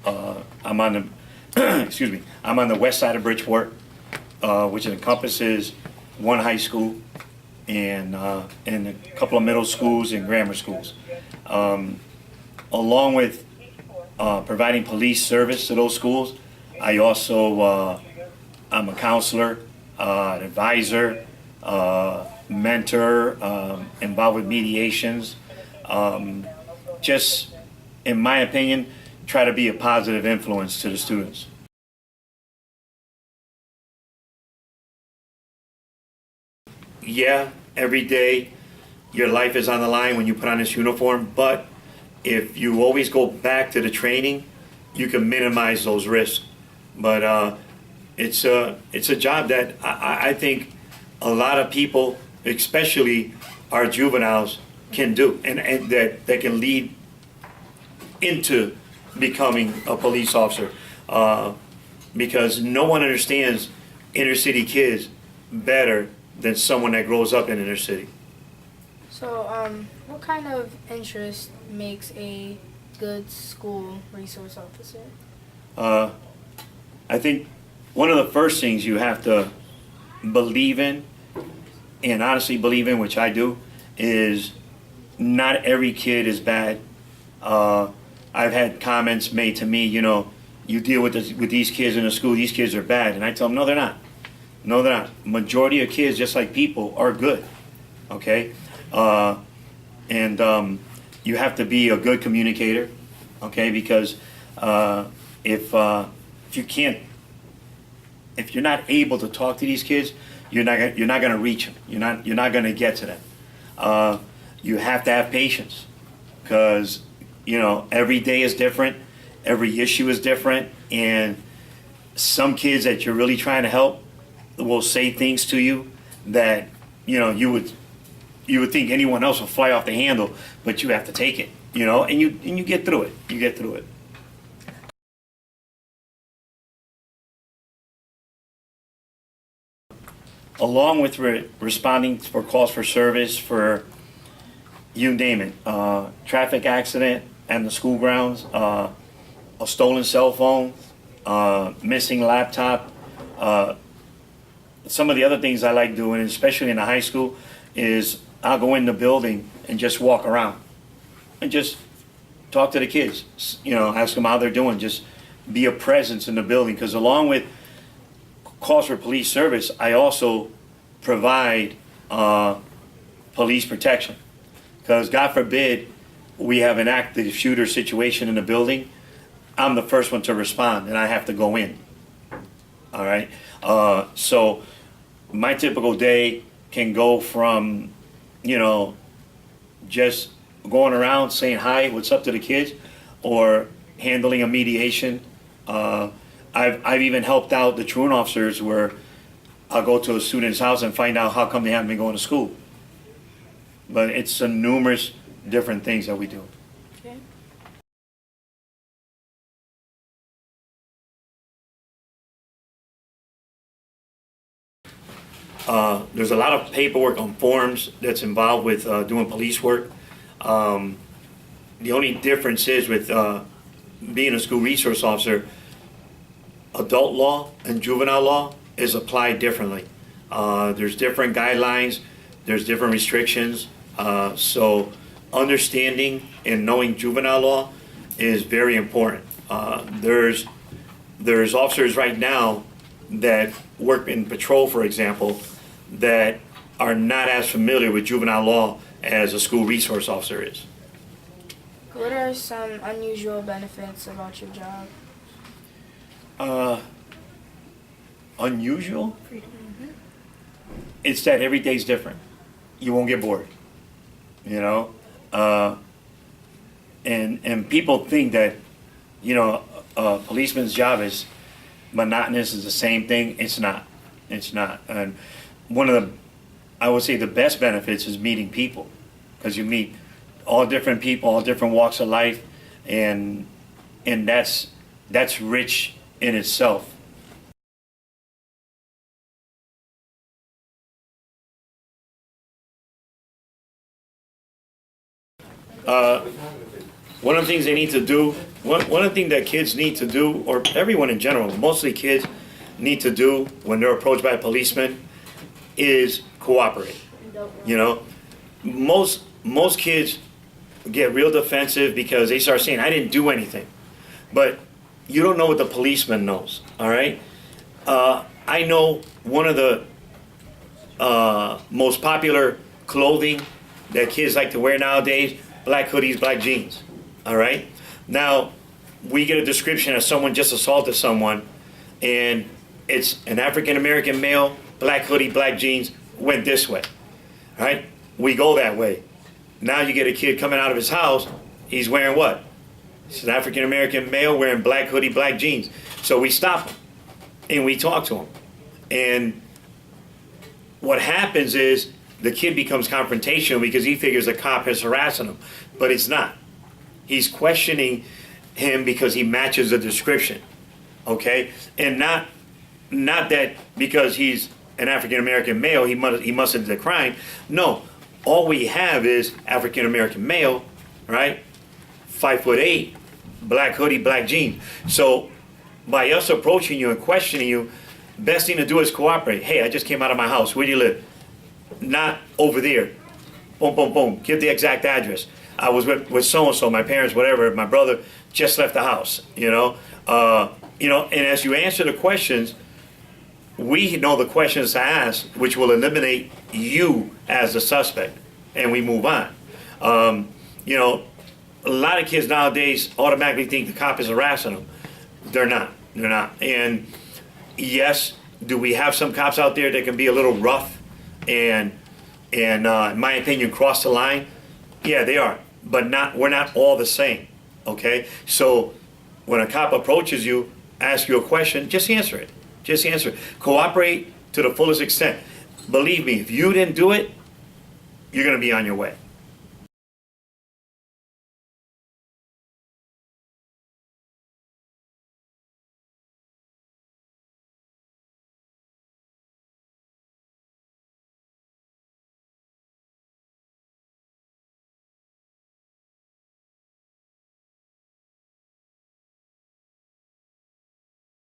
I'm on the excuse me. I'm on the west side of Bridgeport, which encompasses one high school and a couple of middle schools and grammar schools, along with providing police service to those schools. I also I'm a counselor, an advisor, mentor, involved with mediations. Just, in my opinion, try to be a positive influence to the students. Yeah, every day your life is on the line when you put on this uniform, but if you always go back to the training, you can minimize those risks. But it's a job that I think a lot of people, especially our juveniles, can do, and that can lead into becoming a police officer, because no one understands inner city kids better than someone that grows up in inner city. So, what kind of interest makes a good school resource officer? I think one of the first things you have to believe in, and honestly believe in, which I do, is not every kid is bad. I've had comments made to me, you know, you deal with these kids in the school, these kids are bad. And I tell them, no, they're not. No, they're not. Majority of kids, just like people, are good, okay? And you have to be a good communicator, okay? Because if you can't, if you're not able to talk to these kids, you're not going to reach them. You're not going to get to them. You have to have patience, because you know every day is different, every issue is different, and some kids that you're really trying to help will say things to you that you know you would think anyone else will fly off the handle, but you have to take it, you know, and you get through it. You get through it. Along with responding for calls for service, for you name it, traffic accident and the school grounds, a stolen cell phone, missing laptop. Some of the other things I like doing, especially in the high school, is I'll go in the building and just walk around and just talk to the kids, you know, ask them how they're doing, just be a presence in the building. Because along with calls for police service, I also provide police protection. Because God forbid we have an active shooter situation in the building, I'm the first one to respond and I have to go in. All right. So my typical day can go from, you know, just going around saying hi, what's up to the kids, or handling a mediation. I've even helped out the truant officers where I'll go to a student's house and find out how come they haven't been going to school. But it's numerous different things that we do. Okay. There's a lot of paperwork on forms that's involved with doing police work. The only difference is with being a school resource officer, adult law and juvenile law is applied differently. There's different guidelines, there's different restrictions. So understanding and knowing juvenile law is very important. There's officers right now that work in patrol, for example, that are not as familiar with juvenile law as a school resource officer is. What are some unusual benefits about your job? Unusual? It's that every day's different. You won't get bored, you know? And people think that, you know, a policeman's job is monotonous, is the same thing. It's not. It's not. And one of the, I would say the best benefits is meeting people, because you meet all different people, all different walks of life, and that's rich in itself. one of the things they need to do, one of the things that kids need to do, or everyone in general, mostly kids need to do when they're approached by a policeman, is cooperate. You know, most kids get real defensive because they start saying, I didn't do anything. But you don't know what the policeman knows, all right? I know one of the most popular clothing that kids like to wear nowadays, black hoodies, black jeans, all right? Now, we get a description of someone just assaulted someone, and it's an African-American male, black hoodie, black jeans, went this way, all right? We go that way. Now you get a kid coming out of his house, he's wearing what? He's an African-American male wearing black hoodie, black jeans. So we stop him, and we talk to him. And what happens is the kid becomes confrontational because he figures the cop is harassing him, but it's not. He's questioning him because he matches the description, okay? And not that because he's an African-American male, he mustn't do the crime. No, all we have is African-American male, right? 5'8", black hoodie, black jeans. So by us approaching you and questioning you, best thing to do is cooperate. Hey, I just came out of my house. Where do you live? Not over there. Boom, boom, boom. Give the exact address. I was with so-and-so, my parents, whatever. My brother just left the house, you know. And as you answer the questions, we know the questions to ask, which will eliminate you as the suspect, and we move on. A lot of kids nowadays automatically think the cop is harassing them. They're not. They're not. And yes, do we have some cops out there that can be a little rough and in my opinion, cross the line? Yeah, they are. But we're not all the same. Okay? So when a cop approaches you, asks you a question, just answer it. Just answer it. Cooperate to the fullest extent. Believe me, if you didn't do it, you're going to be on your way.